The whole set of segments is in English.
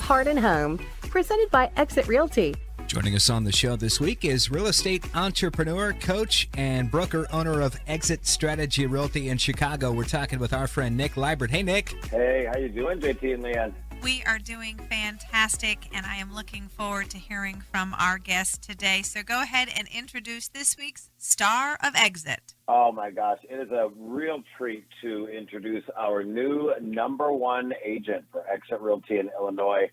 Heart and Home, presented by Exit Realty. Joining us on the show this week is real estate entrepreneur, coach, and broker owner of Exit Strategy Realty in Chicago. We're talking with our friend Nick Liebert. Hey, Nick. Hey, how you doing, JT and Leanne? We are doing fantastic, and I am looking forward to hearing from our guest today. So go ahead and introduce this week's star of Exit. Oh, my gosh. It is a real treat to introduce our new number one agent for Exit Realty in Illinois.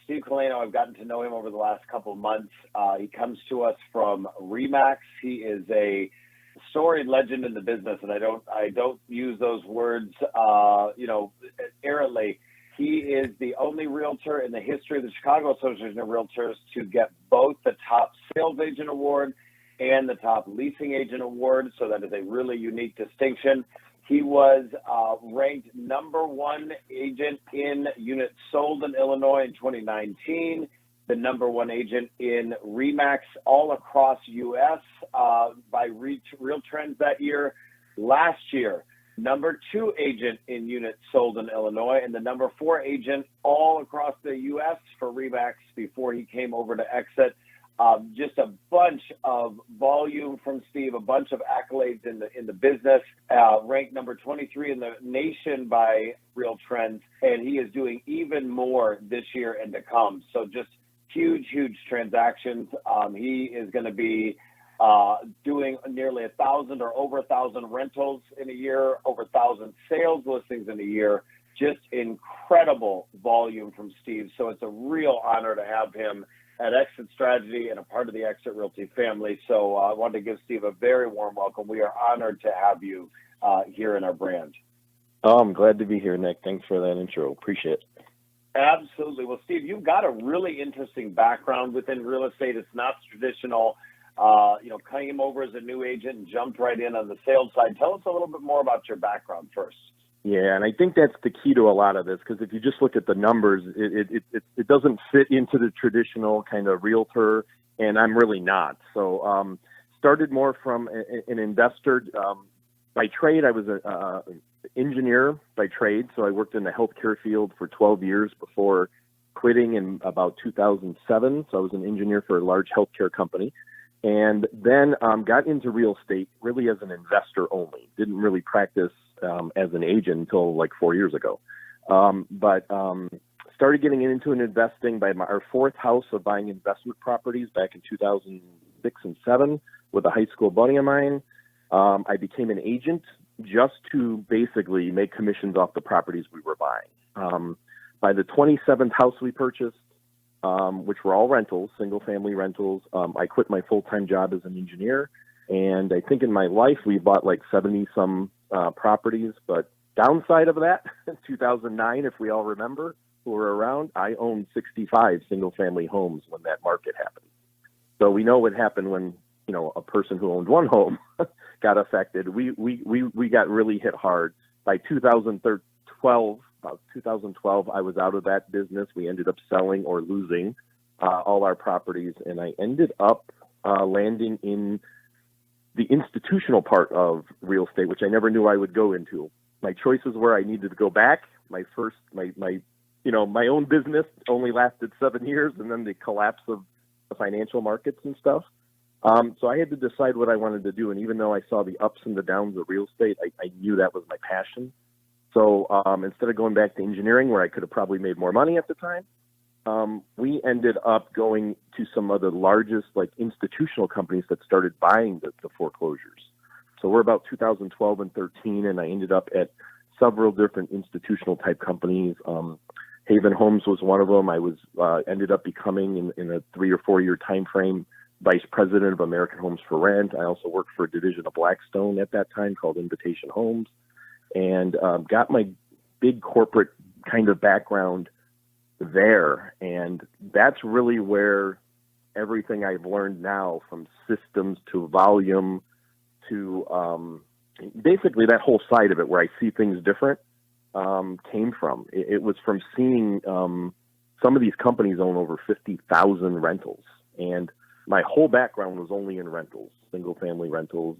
Steve Colano, I've gotten to know him over the last couple of months. He comes to us from RE/MAX. He is a storied legend in the business, and I don't use those words, errantly. He is the only realtor in the history of the Chicago Association of Realtors to get both the top sales agent award and the top leasing agent award. So that is a really unique distinction. He was ranked number one agent in units sold in Illinois in 2019, the number one agent in RE/MAX all across U.S. By Real Trends that year. Last year, number two agent in units sold in Illinois, and the number four agent all across the U.S. for RE/MAX before he came over to Exit. Just a bunch of volume from Steve, a bunch of accolades in the business, ranked number 23 in the nation by Real Trends, and he is doing even more this year and to come. So just huge transactions. He is going to be doing nearly 1,000 or over 1,000 rentals in a year, over 1,000 sales listings in a year. Just incredible volume from Steve. So it's a real honor to have him at Exit Strategy and a part of the Exit Realty family. So I wanted to give Steve a very warm welcome. We are honored to have you here in our brand. Oh, I'm glad to be here, Nick. Thanks for that intro. Appreciate it. Absolutely. Well, Steve, you've got a really interesting background within real estate. It's not traditional. Came over as a new agent and jumped right in on the sales side. Tell us a little bit more about your background first. Yeah, and I think that's the key to a lot of this, because if you just look at the numbers, it doesn't fit into the traditional kind of realtor, and I'm really not. So started more from an investor. By trade, I was an engineer by trade, so I worked in the healthcare field for 12 years before quitting in about 2007. So I was an engineer for a large healthcare company. And then got into real estate really as an investor only. Didn't really practice as an agent until like 4 years ago. But started getting into investing by our fourth house of buying investment properties back in 2006 and 7 with a high school buddy of mine. I became an agent just to basically make commissions off the properties we were buying. By the 27th house we purchased, which were all rentals, single-family rentals. I quit my full-time job as an engineer, and I think in my life we bought like 70-some properties. But downside of that, in 2009, if we all remember who were around, I owned 65 single-family homes when that market happened. So we know what happened when a person who owned one home got affected. We got really hit hard. By 2012, I was out of that business. We ended up selling or losing all our properties, and I ended up landing in the institutional part of real estate, which I never knew I would go into. My choices were I needed to go back. My own business only lasted 7 years, and then the collapse of the financial markets and stuff. So I had to decide what I wanted to do, and even though I saw the ups and the downs of real estate, I knew that was my passion. So instead of going back to engineering, where I could have probably made more money at the time, we ended up going to some of the largest institutional companies that started buying the foreclosures. So we're about 2012 and 13, and I ended up at several different institutional type companies. Haven Homes was one of them. I was ended up becoming in a 3 or 4 year time frame vice president of American Homes for Rent. I also worked for a division of Blackstone at that time called Invitation Homes. And got my big corporate kind of background there. And that's really where everything I've learned now, from systems to volume to basically that whole side of it where I see things different, came from. It was from seeing some of these companies own over 50,000 rentals. And my whole background was only in rentals, single family rentals.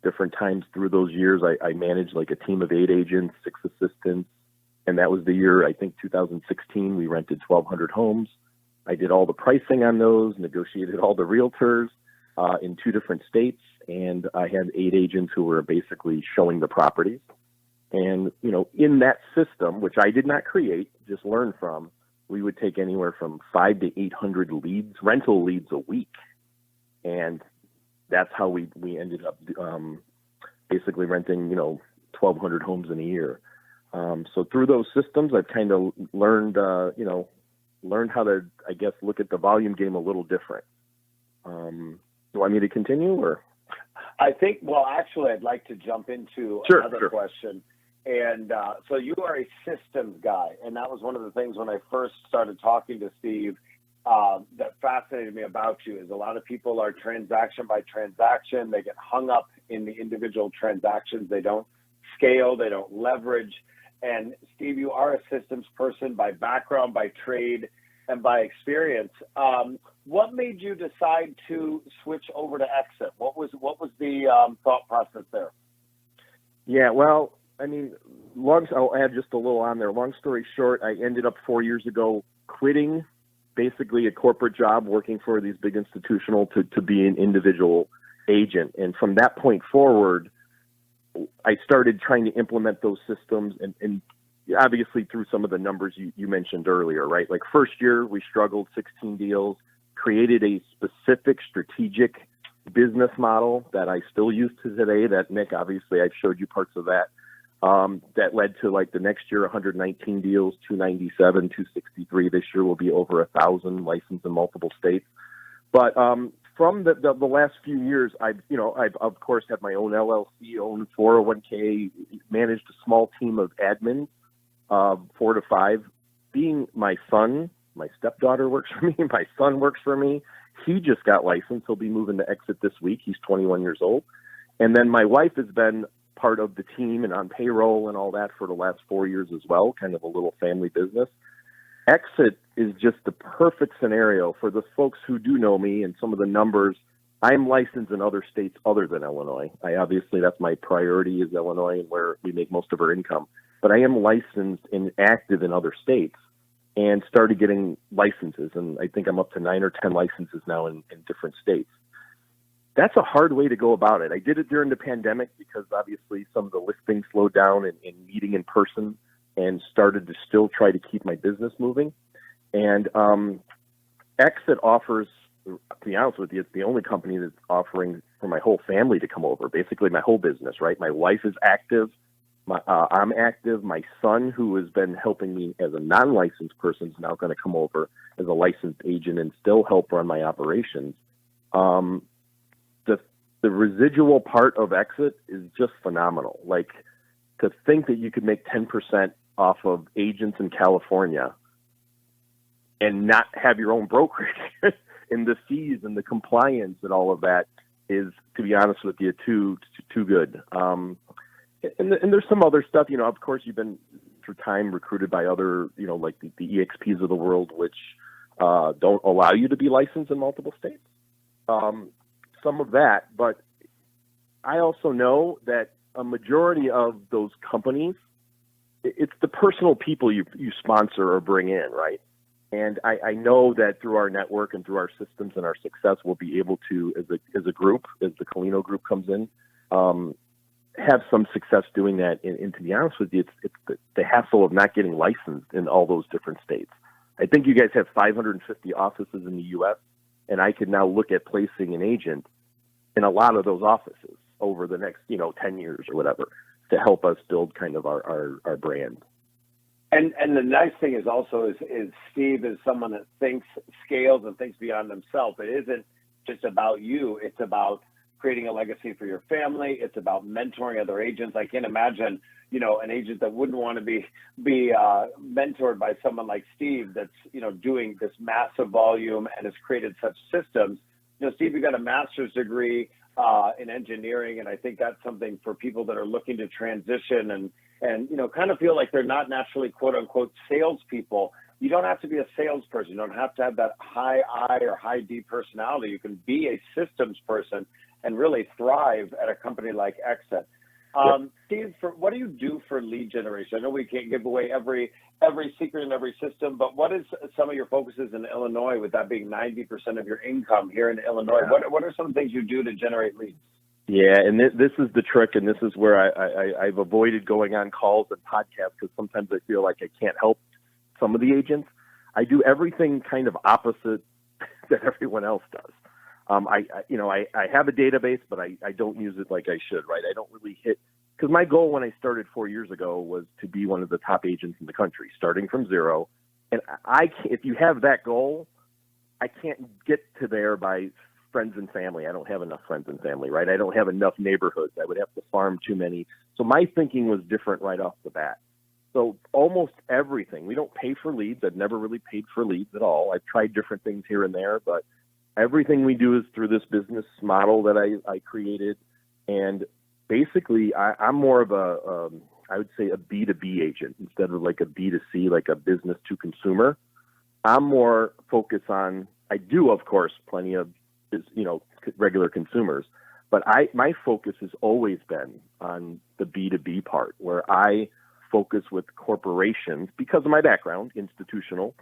Different times through those years, I managed like a team of 8 agents, 6 assistants, And that was the year, I think, 2016, we rented 1,200 homes. I did all the pricing on those, negotiated all the realtors in 2 different states, and I had 8 agents who were basically showing the properties. And, in that system, which I did not create, just learn from, we would take anywhere from 500 to 800 leads, rental leads a week. And that's how we ended up basically renting, 1,200 homes in a year. So through those systems, I've kind of learned how to, I guess, look at the volume game a little different. Do you want me to continue, or? I think, well, actually, I'd like to jump into another question. And so you are a systems guy, and that was one of the things when I first started talking to Steve that fascinated me about you is a lot of people are transaction by transaction. They get hung up in the individual transactions. They don't scale. They don't leverage. And Steve, you are a systems person by background, by trade, and by experience. What made you decide to switch over to Exit? What was the thought process there? Yeah, well, I mean, I'll add just a little on there. Long story short, I ended up 4 years ago quitting basically a corporate job working for these big institutional to be an individual agent. And from that point forward, I started trying to implement those systems and obviously through some of the numbers you mentioned earlier, right? Like first year, we struggled 16 deals, created a specific strategic business model that I still use to today that Nick, obviously I've showed you parts of that. That led to like the next year, 119 deals, 297, 263. This year will be over 1,000 licensed in multiple states. But from the last few years, I've of course had my own LLC, own 401k, managed a small team of admins, 4 to 5. Being my son, my stepdaughter works for me, my son works for me. He just got licensed. He'll be moving to Exit this week. He's 21 years old. And then my wife has been part of the team and on payroll and all that for the last 4 years as well, kind of a little family business. Exit is just the perfect scenario for the folks who do know me and some of the numbers. I'm licensed in other states other than Illinois. Obviously, that's my priority is Illinois and where we make most of our income. But I am licensed and active in other states and started getting licenses. And I think I'm up to 9 or 10 licenses now in different states. That's a hard way to go about it. I did it during the pandemic because obviously some of the listings slowed down and meeting in person and started to still try to keep my business moving. And Exit offers, to be honest with you, it's the only company that's offering for my whole family to come over, basically my whole business, right? My wife is active. I'm active. My son, who has been helping me as a non-licensed person, is now going to come over as a licensed agent and still help run my operations. The residual part of Exit is just phenomenal. Like to think that you could make 10% off of agents in California and not have your own brokerage and the fees and the compliance and all of that is, to be honest with you, too good. And there's some other stuff, of course you've been through time recruited by other, like the EXPs of the world, which don't allow you to be licensed in multiple states. Some of that, but I also know that a majority of those companies, it's the personal people you sponsor or bring in, right? And I know that through our network and through our systems and our success, we'll be able to, as a group, as the Colino group comes in, have some success doing that. And to be honest with you, it's the hassle of not getting licensed in all those different states. I think you guys have 550 offices in the U.S., and I could now look at placing an agent in a lot of those offices over the next, 10 years or whatever to help us build kind of our brand. And the nice thing is also is Steve is someone that thinks scales and thinks beyond himself. It isn't just about you. It's about creating a legacy for your family. It's about mentoring other agents. I can't imagine, an agent that wouldn't want to be mentored by someone like Steve that's, doing this massive volume and has created such systems. Steve, you got a master's degree in engineering, and I think that's something for people that are looking to transition and kind of feel like they're not naturally quote unquote salespeople. You don't have to be a salesperson. You don't have to have that high I or high D personality. You can be a systems person and really thrive at a company like Exit. Steve, what do you do for lead generation? I know we can't give away every secret in every system, but what is some of your focuses in Illinois, with that being 90% of your income here in Illinois? Yeah. What are some things you do to generate leads? Yeah, and this is the trick, and this is where I've avoided going on calls and podcasts, because sometimes I feel like I can't help some of the agents. I do everything kind of opposite that everyone else does. I have a database, but I don't use it like I should, right? I don't really hit, because my goal when I started 4 years ago was to be one of the top agents in the country, starting from zero. And if you have that goal, I can't get to there by friends and family. I don't have enough friends and family, right? I don't have enough neighborhoods. I would have to farm too many. So my thinking was different right off the bat. So almost everything, we don't pay for leads. I've never really paid for leads at all. I've tried different things here and there, but everything we do is through this business model that I created. And basically, I'm more of I would say a B2B agent instead of like a B2C, like a business to consumer. I'm more focused on, I do, of course, plenty of, regular consumers, but my focus has always been on the B2B part, where I focus with corporations because of my background, institutional,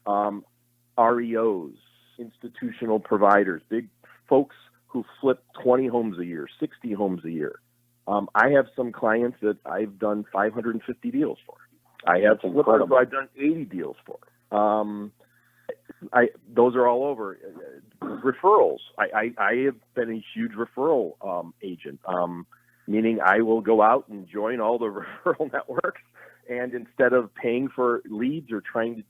REOs, institutional providers, big folks who flip 20 homes a year, 60 homes a year. I have some clients that I've done 550 deals for. I have some clients I've done 80 deals for. Those are all over. Referrals. I have been a huge referral agent, meaning I will go out and join all the referral networks, and instead of paying for leads or trying to,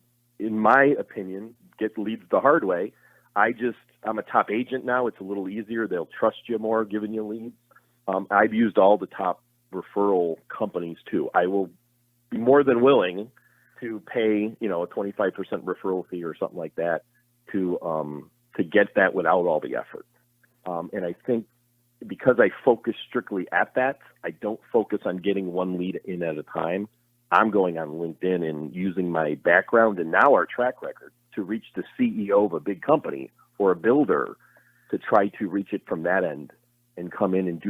in my opinion, get leads the hard way, I'm a top agent now. It's a little easier. They'll trust you more giving you leads. I've used all the top referral companies too. I will be more than willing to pay, a 25% referral fee or something like that to get that without all the effort. And I think because I focus strictly at that, I don't focus on getting one lead in at a time. I'm going on LinkedIn and using my background and now our track record to reach the CEO of a big company or a builder to try to reach it from that end and come in and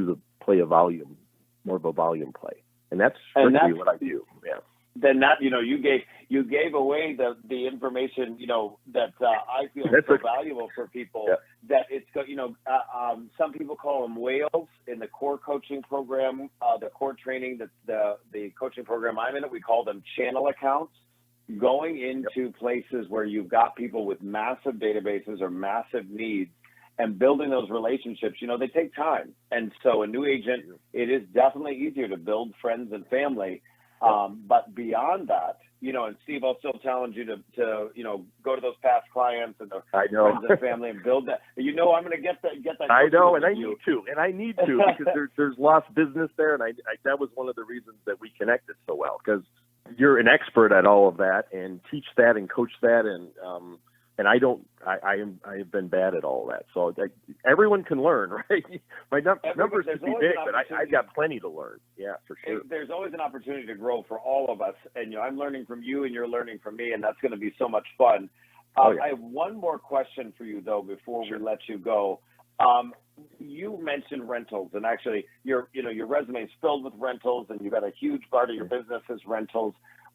play a volume, more of a volume play. And that's strictly what I do. Yeah. Then that, you gave away the information, that I feel is so valuable for people, that it's, some people call them whales in the core coaching program, the core training, the coaching program I'm in, we call them channel accounts. Going into places where you've got people with massive databases or massive needs and building those relationships, they take time. And so a new agent, it is definitely easier to build friends and family. But beyond that, and Steve, I'll still challenge you to go to those past clients and the friends and family and build that. I'm going to get that. I know, and I need to, because there's lost business there, and I that was one of the reasons that we connected so well, because you're an expert at all of that and teach that and coach that, and I have been bad at all of that. So everyone can learn, right? My numbers could be big, but I've got plenty to learn. Yeah, for sure. There's always an opportunity to grow for all of us. And, I'm learning from you and you're learning from me, and that's going to be so much fun. I have one more question for you, though, before we let you go. You mentioned rentals, and actually your resume is filled with rentals, and you've got a huge part of your business is rentals.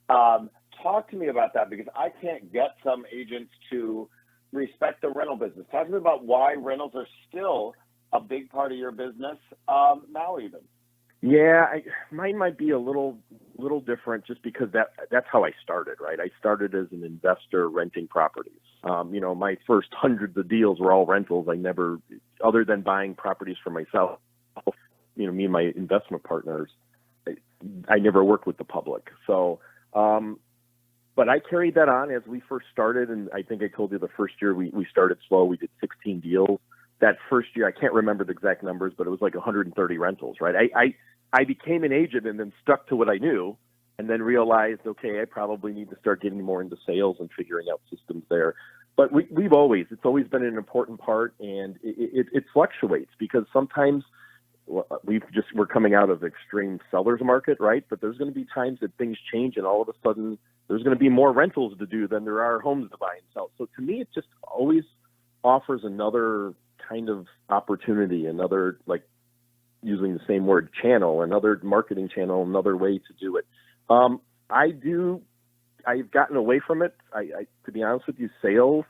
Talk to me about that, because I can't get some agents to respect the rental business. Talk to me about why rentals are still a big part of your business now even. Yeah, mine might be a little different, just because that's how I started, right? I started as an investor renting properties. My first hundreds of deals were all rentals. I never, other than buying properties for myself, me and my investment partners, I never worked with the public. So, but I carried that on as we first started, and I think I told you the first year we started slow. We did 16 deals. That first year, I can't remember the exact numbers, but it was like 130 rentals, right? I became an agent and then stuck to what I knew, and then realized, okay, I probably need to start getting more into sales and figuring out systems there. But it's always been an important part, and it fluctuates, because sometimes we're coming out of extreme seller's market, right? But there's going to be times that things change, and all of a sudden there's going to be more rentals to do than there are homes to buy and sell. So to me, it just always offers another kind of opportunity, another using the same word, channel, another marketing channel, another way to do it. I've gotten away from it. To be honest with you, sales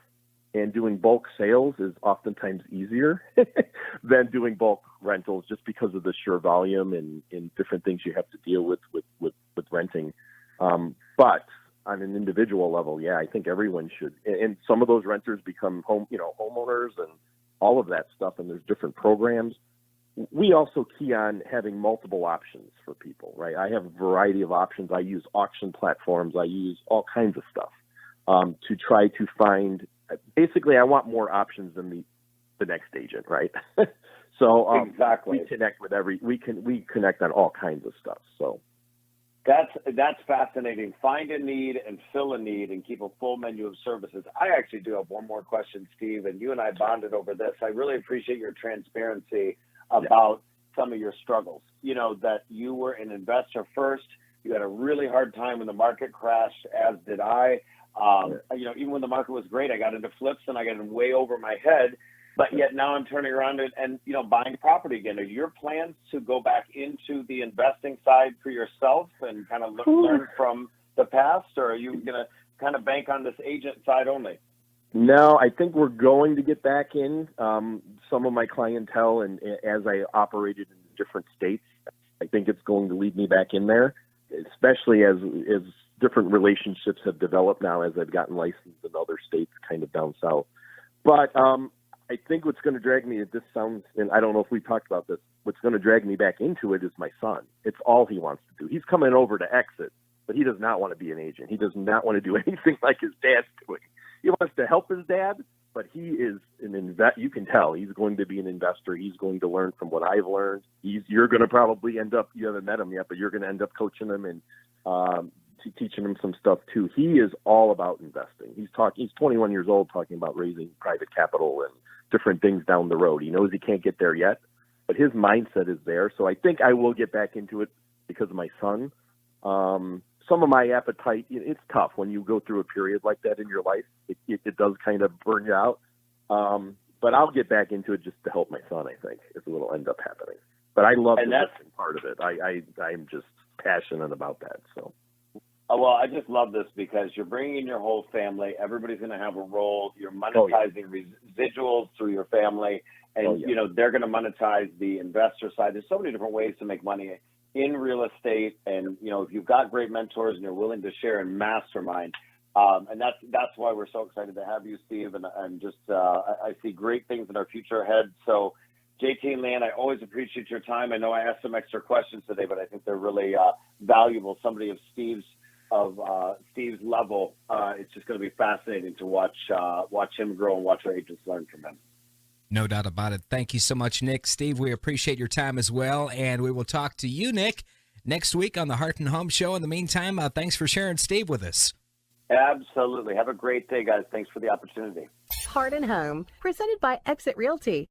and doing bulk sales is oftentimes easier than doing bulk rentals, just because of the sheer volume and different things you have to deal with renting. But on an individual level, yeah, I think everyone should. And some of those renters become homeowners and all of that stuff. And there's different programs. We also key on having multiple options for people, right? I have a variety of options. I use auction platforms. I use all kinds of stuff to try to find. Basically, I want more options than the next agent, right? So exactly, we connect with we connect on all kinds of stuff. So that's fascinating. Find a need and fill a need and keep a full menu of services. I actually do have one more question, Steve, and you and I bonded over this. I really appreciate your transparency about some of your struggles. You know, that you were an investor first. You had a really hard time when the market crashed, as did I. You know, even when the market was great, I got into flips and I got in way over my head. But yet now I'm turning around and buying property again. Are your plans to go back into the investing side for yourself and kind of learn from the past, or are you going to kind of bank on this agent side only? No, I think we're going to get back in. Some of my clientele, and as I operated in different states, I think it's going to lead me back in there, especially as different relationships have developed now as I've gotten licensed in other states kind of down south. But I think what's going to drag me, this sounds, and I don't know if we talked about this, what's going to drag me back into it is my son. It's all he wants to do. He's coming over to exit, but he does not want to be an agent. He does not want to do anything like his dad's doing. He wants to help his dad, but he is you can tell he's going to be an investor. He's going to learn from what I've learned. You're going to probably end up, you haven't met him yet, but you're going to end up coaching him and teaching him some stuff too. He is all about investing. He's 21 years old, talking about raising private capital and different things down the road. He knows he can't get there yet, but his mindset is there. So I think I will get back into it because of my son. Some of my appetite, it's tough when you go through a period like that in your life. It does kind of burn you out. But I'll get back into it just to help my son, I think, is what will end up happening. But I love the investing part of it. I'm just passionate about that. So. Well, I just love this because you're bringing in your whole family. Everybody's going to have a role. You're monetizing residuals through your family, and they're going to monetize the investor side. There's so many different ways to make money in real estate, and if you've got great mentors and you're willing to share and mastermind, and that's why we're so excited to have you, Steve. And just I see great things in our future ahead. So, JT and Leanne, I always appreciate your time. I know I asked some extra questions today, but I think they're really valuable. Somebody of Steve's level, it's just going to be fascinating to watch him grow and watch our agents learn from him. No doubt about it. Thank you so much, Nick. Steve, we appreciate your time as well, and we will talk to you, Nick, next week on the Heart and Home Show. In the meantime, thanks for sharing Steve with us. Absolutely. Have a great day, guys. Thanks for the opportunity. Heart and Home, presented by Exit Realty.